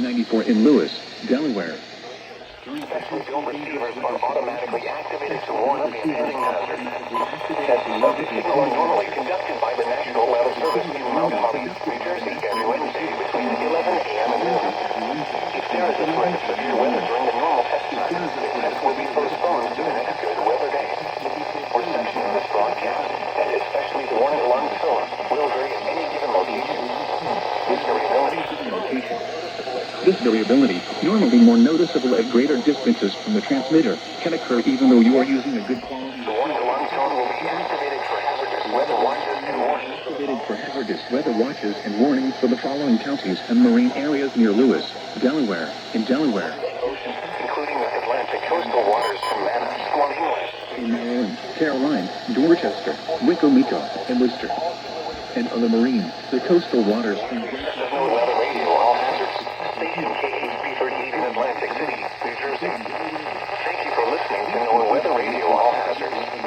WXJ94 in Lewis, Delaware. Special film receivers are automatically activated to warn of impending hazard. Tests of the signal are normally conducted by the National Weather Service in Mount Holly, New Jersey, every Wednesday between 11 a.m. and noon. If there is a threat of severe weather during the normal test time, the test will be postponed to the next good weather day. Reception of this broadcast, and especially the warning alarm tone, will vary at any given location. This variability, normally more noticeable at greater distances from the transmitter, can occur even though you are using a good quality. The warning alarm tone will be activated for hazardous weather watches and warnings. Activated for hazardous weather watches and warnings for the following counties and marine areas near Lewis, Delaware, Including the Atlantic coastal waters from Manasquan Inlet. in Maryland, Caroline, Dorchester, Wicomico, and Worcester. And on the marine, the coastal waters from National Weather Radio, all hazards. Station KHB38 in Atlantic City, New Jersey. Thank you for listening to NOAA Weather Radio, all hazards.